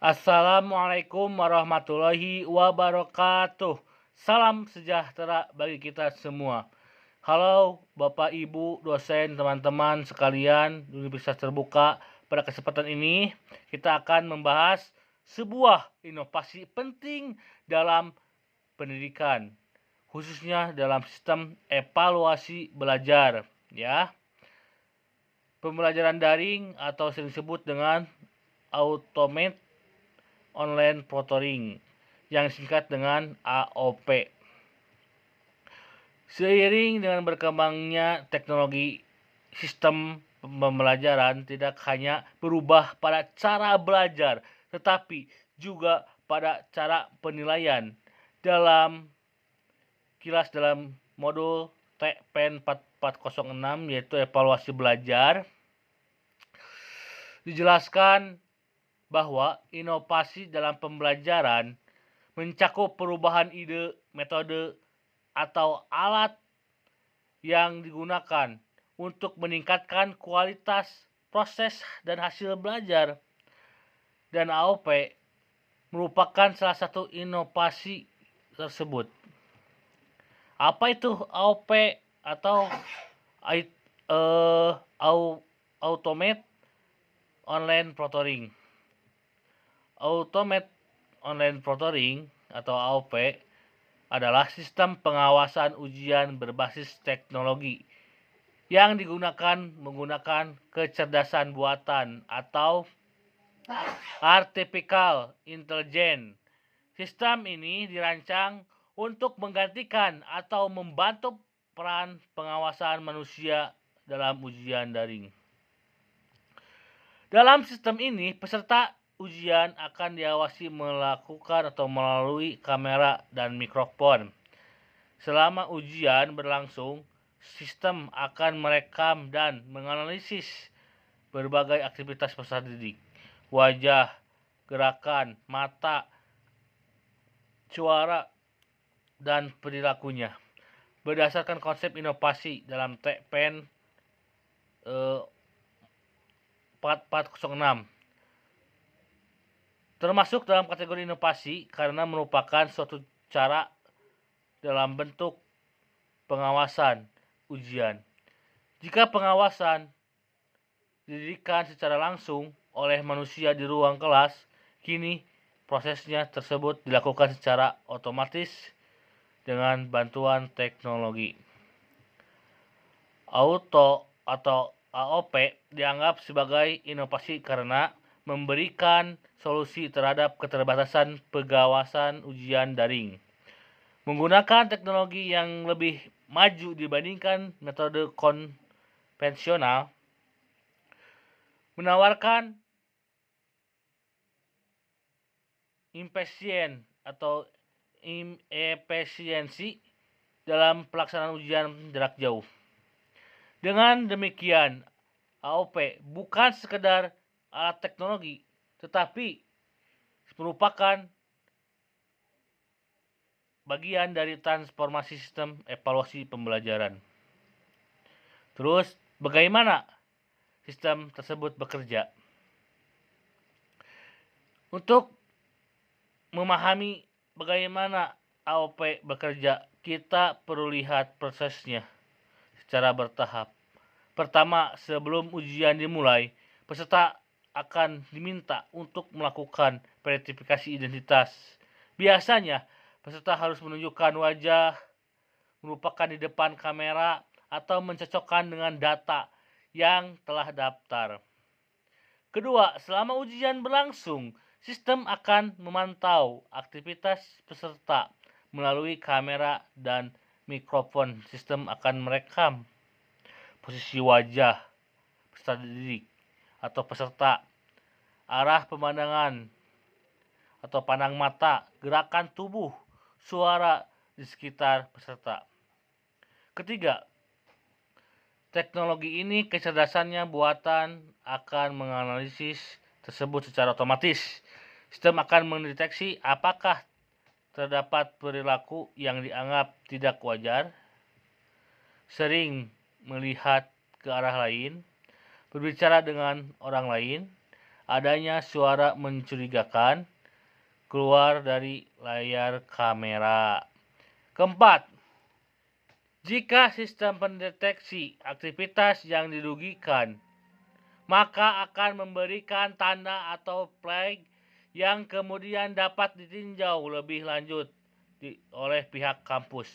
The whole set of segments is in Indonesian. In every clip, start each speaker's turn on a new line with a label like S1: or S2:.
S1: Assalamualaikum warahmatullahi wabarakatuh. Salam sejahtera bagi kita semua. Halo Bapak Ibu, dosen, teman-teman sekalian di Universitas Terbuka. Pada kesempatan ini kita akan membahas sebuah inovasi penting dalam pendidikan, khususnya dalam sistem evaluasi belajar, ya. Pembelajaran daring atau sering disebut dengan Automated Online Tutoring yang disingkat dengan AOP. Seiring dengan berkembangnya teknologi, sistem pembelajaran tidak hanya berubah pada cara belajar, tetapi juga pada cara penilaian. Dalam modul TPN 4406 yaitu evaluasi belajar, dijelaskan bahwa inovasi dalam pembelajaran mencakup perubahan ide, metode, atau alat yang digunakan untuk meningkatkan kualitas proses dan hasil belajar. Dan AOP merupakan salah satu inovasi tersebut. Apa itu AOP atau Automated Online Tutoring? Automated Online Tutoring atau AOP adalah sistem pengawasan ujian berbasis teknologi yang digunakan menggunakan kecerdasan buatan atau artificial intelligence. Sistem ini dirancang untuk menggantikan atau membantu peran pengawasan manusia dalam ujian daring. Dalam sistem ini, peserta ujian akan diawasi melakukan atau melalui kamera dan mikrofon. Selama ujian berlangsung, sistem akan merekam dan menganalisis berbagai aktivitas peserta didik, wajah, gerakan, mata, suara, dan perilakunya. Berdasarkan konsep inovasi dalam TPN 4406, termasuk dalam kategori inovasi karena merupakan suatu cara dalam bentuk pengawasan ujian. Jika pengawasan didirikan secara langsung oleh manusia di ruang kelas, kini prosesnya tersebut dilakukan secara otomatis dengan bantuan teknologi. Auto atau AOP dianggap sebagai inovasi karena memberikan solusi terhadap keterbatasan pengawasan ujian daring. Menggunakan teknologi yang lebih maju dibandingkan metode konvensional, menawarkan efisiensi dalam pelaksanaan ujian jarak jauh. Dengan demikian, AOP bukan sekedar alat teknologi, tetapi merupakan bagian dari transformasi sistem evaluasi pembelajaran. Terus, bagaimana sistem tersebut bekerja? Untuk memahami bagaimana AOP bekerja, kita perlu lihat prosesnya secara bertahap. Pertama, sebelum ujian dimulai, peserta akan diminta untuk melakukan verifikasi identitas. Biasanya, peserta harus menunjukkan wajah, merupakan di depan kamera, atau mencocokkan dengan data yang telah daftar. Kedua, selama ujian berlangsung, sistem akan memantau aktivitas peserta melalui kamera dan mikrofon. Sistem akan merekam posisi wajah peserta didik atau peserta, arah pemandangan atau pandang mata, gerakan tubuh, suara di sekitar peserta. Ketiga, teknologi ini kecerdasannya buatan akan menganalisis tersebut secara otomatis. Sistem akan mendeteksi apakah terdapat perilaku yang dianggap tidak wajar, sering melihat ke arah lain, berbicara dengan orang lain, adanya suara mencurigakan keluar dari layar kamera. Keempat, jika sistem pendeteksi aktivitas yang dirugikan, maka akan memberikan tanda atau flag yang kemudian dapat ditinjau lebih lanjut oleh pihak kampus.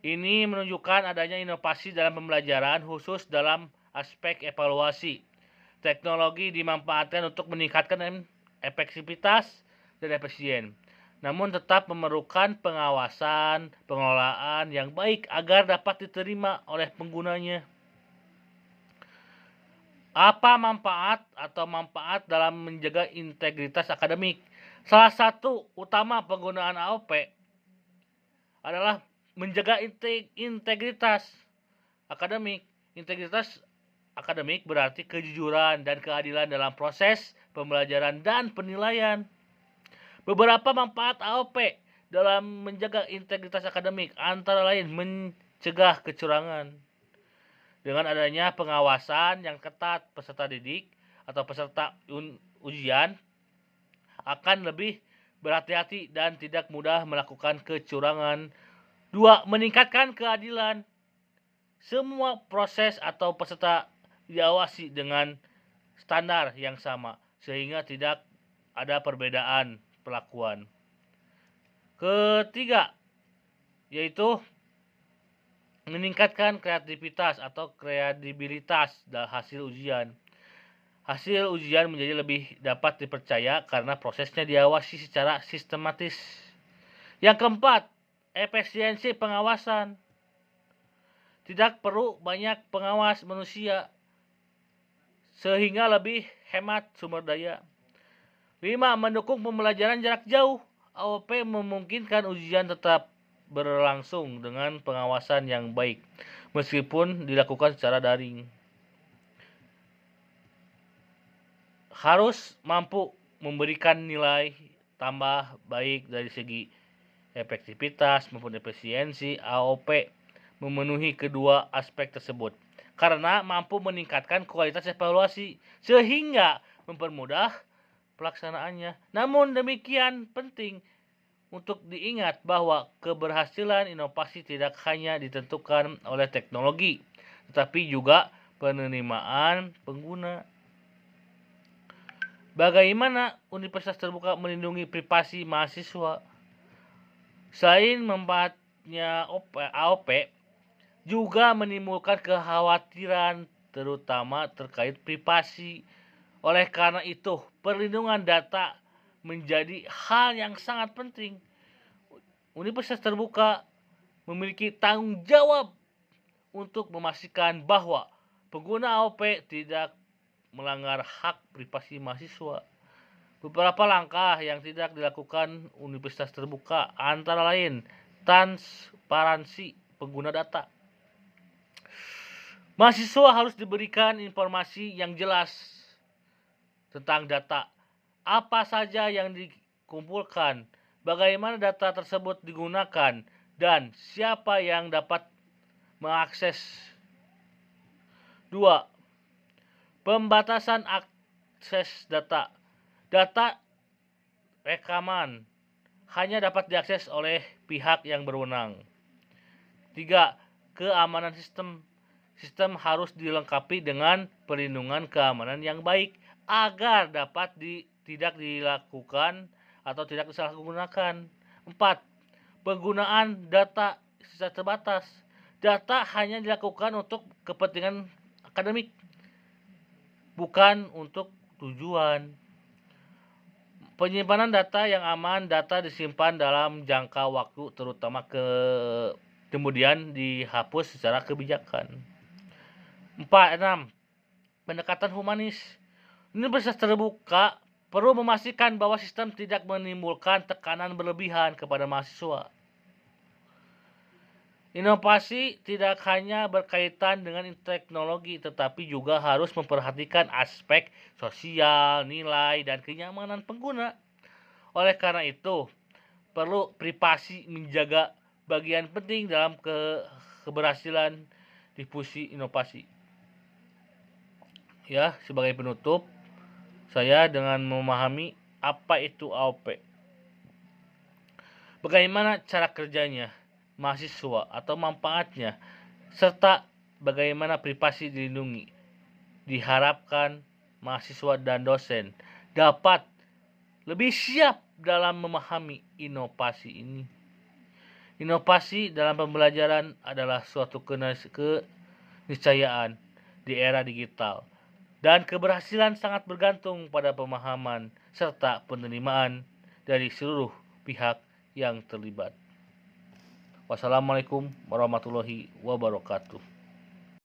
S1: Ini menunjukkan adanya inovasi dalam pembelajaran khusus dalam aspek evaluasi. Teknologi dimanfaatkan untuk meningkatkan efektivitas dan efisien, namun tetap memerlukan pengawasan, pengelolaan yang baik agar dapat diterima oleh penggunanya. Apa manfaat dalam menjaga integritas akademik? Salah satu utama penggunaan AOP adalah menjaga integritas akademik. Integritas akademik berarti kejujuran dan keadilan dalam proses pembelajaran dan penilaian. Beberapa manfaat AOP dalam menjaga integritas akademik antara lain mencegah kecurangan. Dengan adanya pengawasan yang ketat, peserta didik atau peserta ujian akan lebih berhati-hati dan tidak mudah melakukan kecurangan. 2. Meningkatkan keadilan. Semua proses atau peserta diawasi dengan standar yang sama, sehingga tidak ada perbedaan perlakuan. Ketiga, yaitu meningkatkan kreativitas atau kredibilitas dalam hasil ujian. Hasil ujian menjadi lebih dapat dipercaya karena prosesnya diawasi secara sistematis. Yang keempat, efisiensi pengawasan. Tidak perlu banyak pengawas manusia sehingga lebih hemat sumber daya. 5. Mendukung pembelajaran jarak jauh. AOP memungkinkan ujian tetap berlangsung dengan pengawasan yang baik meskipun dilakukan secara daring. Harus mampu memberikan nilai tambah baik dari segi efektivitas maupun efisiensi. AOP memenuhi kedua aspek tersebut karena mampu meningkatkan kualitas evaluasi sehingga mempermudah pelaksanaannya. Namun demikian penting untuk diingat bahwa keberhasilan inovasi tidak hanya ditentukan oleh teknologi, tetapi juga penerimaan pengguna. Bagaimana Universitas Terbuka melindungi privasi mahasiswa? Selain manfaatnya AOP, juga menimbulkan kekhawatiran terutama terkait privasi. Oleh karena itu, perlindungan data menjadi hal yang sangat penting. Universitas Terbuka memiliki tanggung jawab untuk memastikan bahwa pengguna AOP tidak melanggar hak privasi mahasiswa. Beberapa langkah yang tidak dilakukan Universitas Terbuka antara lain transparansi pengguna data. Mahasiswa harus diberikan informasi yang jelas tentang data. Apa saja yang dikumpulkan, bagaimana data tersebut digunakan, dan siapa yang dapat mengakses. 2. Pembatasan akses data. Data rekaman hanya dapat diakses oleh pihak yang berwenang. 3. Keamanan sistem. Sistem harus dilengkapi dengan perlindungan keamanan yang baik agar dapat tidak dilakukan atau tidak disalahgunakan. 4. Penggunaan data secara terbatas. Data hanya dilakukan untuk kepentingan akademik, bukan untuk tujuan. Penyimpanan data yang aman. Data disimpan dalam jangka waktu terutama kemudian dihapus secara kebijakan. 6. Pendekatan humanis. Universitas Terbuka perlu memastikan bahwa sistem tidak menimbulkan tekanan berlebihan kepada mahasiswa. Inovasi tidak hanya berkaitan dengan teknologi, tetapi juga harus memperhatikan aspek sosial, nilai, dan kenyamanan pengguna. Oleh karena itu, perlu privasi menjaga bagian penting dalam keberhasilan difusi inovasi. Ya, sebagai penutup, saya dengan memahami apa itu AOP, bagaimana cara kerjanya, mahasiswa atau manfaatnya, serta bagaimana privasi dilindungi, diharapkan mahasiswa dan dosen dapat lebih siap dalam memahami inovasi ini. Inovasi dalam pembelajaran adalah suatu keniscayaan di era digital, dan keberhasilan sangat bergantung pada pemahaman serta penerimaan dari seluruh pihak yang terlibat. Wassalamualaikum warahmatullahi wabarakatuh.